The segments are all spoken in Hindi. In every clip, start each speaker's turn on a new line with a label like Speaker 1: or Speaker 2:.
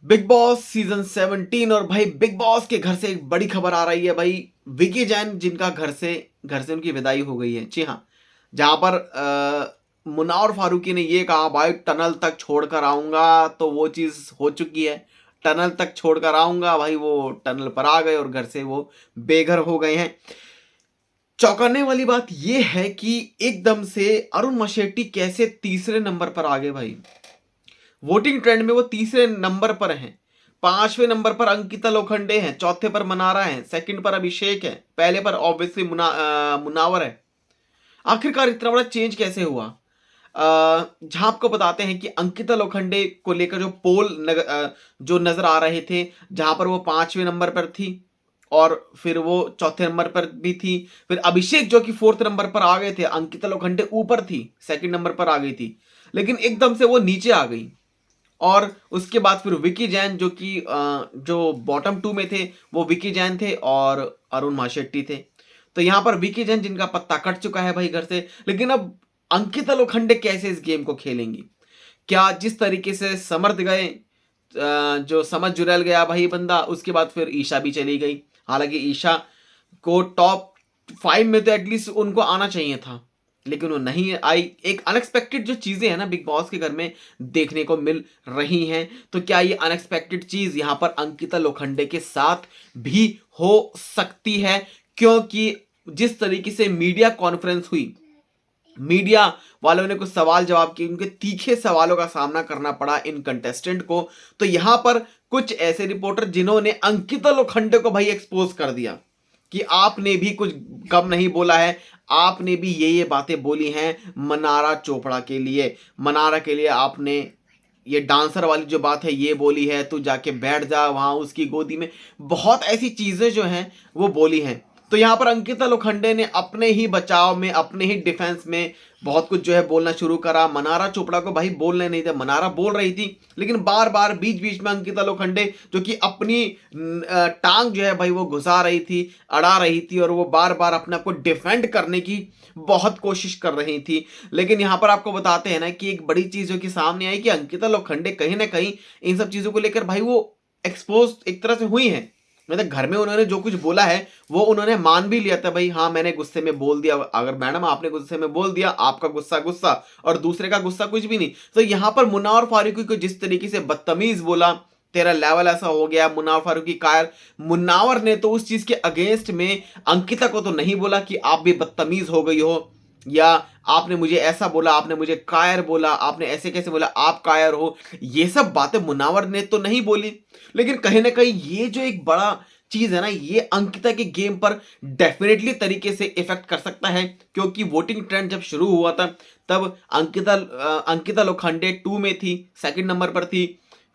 Speaker 1: बिग बॉस सीजन 17 और भाई बिग बॉस के घर से एक बड़ी खबर आ रही है भाई। विकी जैन जिनका घर से उनकी विदाई हो गई है। जी हाँ, जहां पर मुन्ना और फारूकी ने ये कहा भाई टनल तक छोड़कर आऊंगा, तो वो चीज हो चुकी है। टनल तक छोड़कर आऊंगा भाई, वो टनल पर आ गए और घर से वो बेघर हो गए हैं। चौंकाने वाली बात यह है कि एकदम से अरुण मशेट्टी कैसे तीसरे नंबर पर आ गए भाई। वोटिंग ट्रेंड में वो तीसरे नंबर पर हैं। पांचवें नंबर पर अंकिता लोखंडे हैं, चौथे पर मनारा है, सेकंड पर अभिषेक है, पहले पर ऑब्वियसली मुनावर है। आखिरकार इतना बड़ा चेंज कैसे हुआ? जहां आपको बताते हैं कि अंकिता लोखंडे को लेकर जो जो नजर आ रहे थे, जहां पर वो पांचवें नंबर पर थी और फिर वो चौथे नंबर पर भी थी। फिर अभिषेक जो कि फोर्थ नंबर पर आ गए थे, अंकिता लोखंडे ऊपर थी, सेकंड नंबर पर आ गई थी, लेकिन एकदम से वो नीचे आ गई। और उसके बाद फिर विकी जैन जो कि जो बॉटम टू में थे, वो विकी जैन थे और अरुण माशेट्टी थे। तो यहां पर विकी जैन जिनका पत्ता कट चुका है भाई घर से, लेकिन अब अंकिता लोखंडे कैसे इस गेम को खेलेंगी? क्या जिस तरीके से समर्थ गए, जो समझ जुड़ैल गया भाई बंदा, उसके बाद फिर ईशा भी चली गई। हालांकि ईशा को टॉप 5 में तो एटलीस्ट उनको आना चाहिए था, लेकिन वो नहीं आई। एक अनएक्सपेक्टेड जो चीजें हैं ना बिग बॉस के घर में देखने को मिल रही हैं, तो क्या ये अनएक्सपेक्टेड चीज यहां पर अंकिता लोखंडे के साथ भी हो सकती है? क्योंकि जिस तरीके से मीडिया कॉन्फ्रेंस हुई, मीडिया वालों ने कुछ सवाल जवाब किए, उनके तीखे सवालों का सामना करना पड़ा इन कंटेस्टेंट को। तो यहां पर कुछ ऐसे रिपोर्टर जिन्होंने अंकिता लोखंडे को भाई एक्सपोज कर दिया कि आपने भी कुछ कम नहीं बोला है, आपने भी ये बातें बोली हैं मनारा चोपड़ा के लिए। मनारा के लिए आपने ये डांसर वाली जो बात है ये बोली है, तू जाके बैठ जा वहां उसकी गोदी में, बहुत ऐसी चीजें जो हैं वो बोली हैं। तो यहां पर अंकिता लोखंडे ने अपने ही बचाव में, अपने ही डिफेंस में बहुत कुछ जो है बोलना शुरू करा। मनारा चोपड़ा को भाई बोलने नहीं थे, मनारा बोल रही थी, लेकिन बार बार बीच बीच में अंकिता लोखंडे जो कि अपनी टांग जो है भाई वो घुसा रही थी, अड़ा रही थी, और वो बार बार अपने आप को डिफेंड करने की बहुत कोशिश कर रही थी। लेकिन यहां पर आपको बताते हैं ना कि एक बड़ी चीज जो कि सामने आई कि अंकिता लोखंडे कहीं ना कहीं इन सब चीजों को लेकर भाई वो एक्सपोज एक तरह से हुई हैं। मतलब घर में उन्होंने जो कुछ बोला है वो उन्होंने मान भी लिया था भाई, हाँ मैंने गुस्से में बोल दिया। अगर मैडम आपने गुस्से में बोल दिया, आपका गुस्सा गुस्सा और दूसरे का गुस्सा कुछ भी नहीं। तो यहां पर मुन्ना और फारूकी को जिस तरीके से बदतमीज बोला, तेरा लेवल ऐसा हो गया, मुन्नावर फारूकी कायर। मुन्नावर ने तो उस चीज के अगेंस्ट में अंकिता को तो नहीं बोला कि आप भी बदतमीज हो गई हो, या आपने मुझे ऐसा बोला, आपने मुझे कायर बोला, आपने ऐसे कैसे बोला, आप कायर हो, ये सब बातें मुन्नावर ने तो नहीं बोली। लेकिन कहीं ना कहीं ये जो एक बड़ा चीज है ना, ये अंकिता के गेम पर डेफिनेटली तरीके से इफेक्ट कर सकता है। क्योंकि वोटिंग ट्रेंड जब शुरू हुआ था तब अंकिता लोखंडे 2 में थी, सेकंड नंबर पर थी।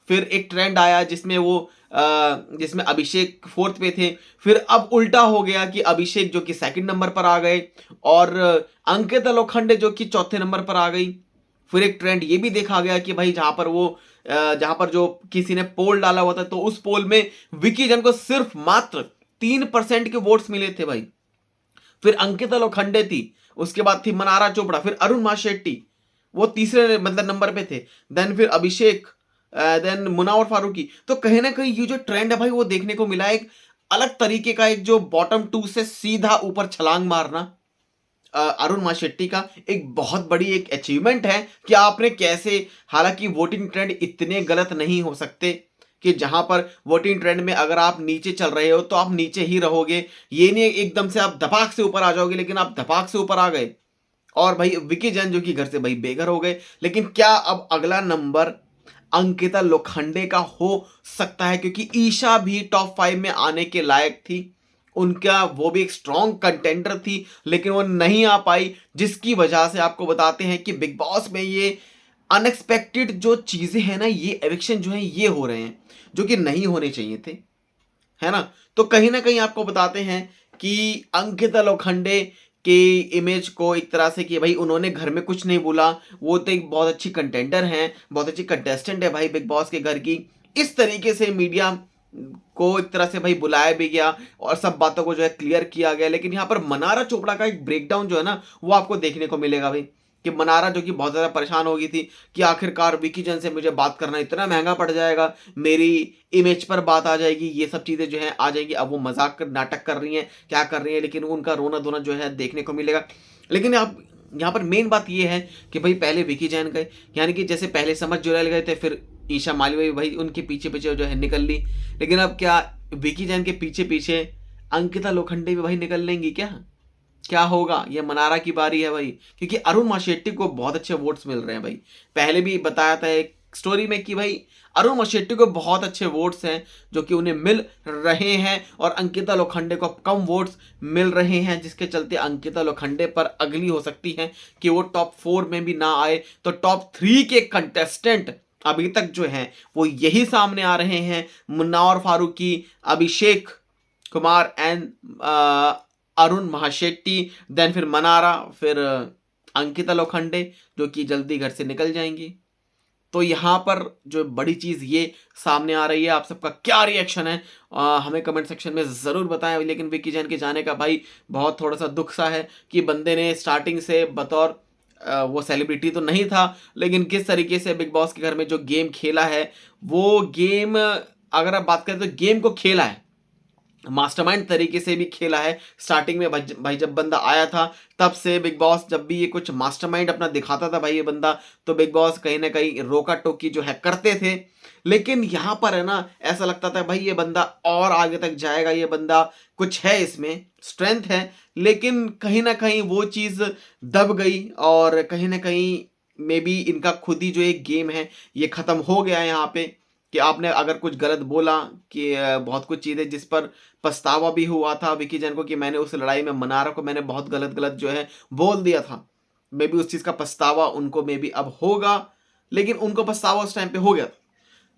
Speaker 1: फिर एक ट्रेंड आया जिसमें अभिषेक फोर्थ पे थे। फिर अब उल्टा हो गया कि अभिषेक जो कि सेकंड नंबर पर आ गए और अंकिता लोखंडे जो कि चौथे नंबर पर आ गई। फिर एक ट्रेंड ये भी देखा गया कि भाई जहां पर जो किसी ने पोल डाला हुआ था, तो उस पोल में विकी जन को सिर्फ मात्र 3% के वोट्स मिले थे भाई। फिर अंकिता लोखंडे थी, उसके बाद थी मनारा चोपड़ा, फिर अरुण माशेट्टी, वो तीसरे मतलब नंबर पे थे। देन फिर अभिषेक, देन मुनावर फारूकी। तो कहीं ना कहीं ये जो ट्रेंड है भाई वो देखने को मिला, एक अलग तरीके का, एक जो बॉटम टू से सीधा ऊपर छलांग मारना। अरुण माशेट्टी का एक बहुत बड़ी एक अचीवमेंट है कि आपने कैसे, हालांकि वोटिंग ट्रेंड इतने गलत नहीं हो सकते कि जहां पर वोटिंग ट्रेंड में अगर आप नीचे चल रहे हो तो आप नीचे ही रहोगे, ये नहीं एकदम से आप धपाक से ऊपर आ जाओगे। लेकिन आप धपाक से ऊपर आ गए और भाई विकी जैन जो कि घर से भाई बेघर हो गए। लेकिन क्या अब अगला नंबर अंकिता लोखंडे का हो सकता है? क्योंकि ईशा भी टॉप 5 में आने के लायक थी, उनका वो भी एक स्ट्रॉन्ग कंटेंडर थी, लेकिन वो नहीं आ पाई, जिसकी वजह से आपको बताते हैं कि बिग बॉस में ये अनएक्सपेक्टेड जो चीजें हैं ना, ये एविक्शन जो है ये हो रहे हैं, जो कि नहीं होने चाहिए थे, है ना। तो कहीं ना कहीं आपको बताते हैं कि अंकिता लोखंडे के इमेज को एक तरह से कि भाई उन्होंने घर में कुछ नहीं बोला, वो तो एक बहुत अच्छी कंटेंडर हैं, बहुत अच्छी कंटेस्टेंट है भाई बिग बॉस के घर की। इस तरीके से मीडिया को एक तरह से भाई बुलाया भी गया और सब बातों को जो है क्लियर किया गया। लेकिन यहाँ पर मनारा चोपड़ा का एक ब्रेकडाउन जो है ना वो आपको देखने को मिलेगा भाई। कि मनारा जो कि बहुत ज़्यादा परेशान हो गई थी कि आखिरकार विकी जैन से मुझे बात करना इतना महंगा पड़ जाएगा, मेरी इमेज पर बात आ जाएगी, ये सब चीज़ें जो है आ जाएंगी। अब वो मजाक कर नाटक कर रही हैं, क्या कर रही हैं, लेकिन उनका रोना धोना जो है देखने को मिलेगा। लेकिन आप यहाँ पर मेन बात ये है कि भाई पहले विकी जैन गए, यानी कि जैसे पहले समझ जुरैल गए थे, फिर ईशा मालवी भाई उनके पीछे पीछे जो है निकल ली। लेकिन अब क्या विकी जैन के पीछे पीछे अंकिता लोखंडे भी भाई निकल लेंगी क्या? क्या होगा? ये मनारा की बारी है भाई, क्योंकि अरुण माशेट्टी को बहुत अच्छे वोट्स मिल रहे हैं भाई। पहले भी बताया था एक स्टोरी में कि भाई अरुण माशेट्टी को बहुत अच्छे वोट्स हैं जो कि उन्हें मिल रहे हैं, और अंकिता लोखंडे को कम वोट्स मिल रहे हैं, जिसके चलते अंकिता लोखंडे पर अगली हो सकती है कि वो टॉप 4 में भी ना आए, तो टॉप 3 के कंटेस्टेंट अभी तक जो हैं वो यही सामने आ रहे हैं, मुन्नावर फारूकी, अभिषेक कुमार एंड अरुण महाशेट्टी, देन फिर मनारा, फिर अंकिता लोखंडे जो कि जल्दी घर से निकल जाएंगी। तो यहाँ पर जो बड़ी चीज़ ये सामने आ रही है, आप सबका क्या रिएक्शन है हमें कमेंट सेक्शन में ज़रूर बताएं। लेकिन विकी जैन के जाने का भाई बहुत थोड़ा सा दुख सा है कि बंदे ने स्टार्टिंग से बतौर वो सेलिब्रिटी तो नहीं था, लेकिन किस तरीके से बिग बॉस के घर में जो गेम खेला है, वो गेम अगर आप बात करें तो गेम को खेला है, मास्टरमाइंड तरीके से भी खेला है। स्टार्टिंग में भाई जब बंदा आया था तब से बिग बॉस जब भी ये कुछ मास्टरमाइंड अपना दिखाता था भाई ये बंदा, तो बिग बॉस कहीं ना कहीं रोका टोकी जो है करते थे। लेकिन यहाँ पर है ना, ऐसा लगता था भाई ये बंदा और आगे तक जाएगा, ये बंदा कुछ है, इसमें स्ट्रेंथ है, लेकिन कहीं ना कहीं वो चीज़ दब गई, और कहीं ना कहीं मे बी इनका खुद ही जो एक गेम है ये ख़त्म हो गया है यहाँ पे, कि आपने अगर कुछ गलत बोला कि बहुत कुछ चीज़ें जिस पर पछतावा भी हुआ था विकी जैन को कि मैंने उस लड़ाई में मनारा को मैंने बहुत गलत गलत जो है बोल दिया था, मे बी उस चीज़ का पछतावा उनको मे बी अब होगा, लेकिन उनको पछतावा उस टाइम पे हो गया था।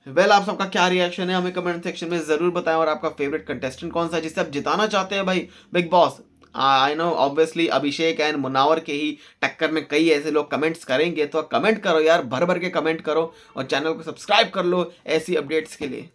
Speaker 1: वेल आप सबका क्या रिएक्शन है हमें कमेंट सेक्शन में ज़रूर बताएं, और आपका फेवरेट कंटेस्टेंट कौन सा है जिससे आप जिताना चाहते हैं भाई big boss. I know obviously Abhishek and Munawar के ही टक्कर में कई ऐसे लोग कमेंट्स करेंगे, तो कमेंट करो यार, भर भर के कमेंट करो, और चैनल को सब्सक्राइब कर लो ऐसी अपडेट्स के लिए।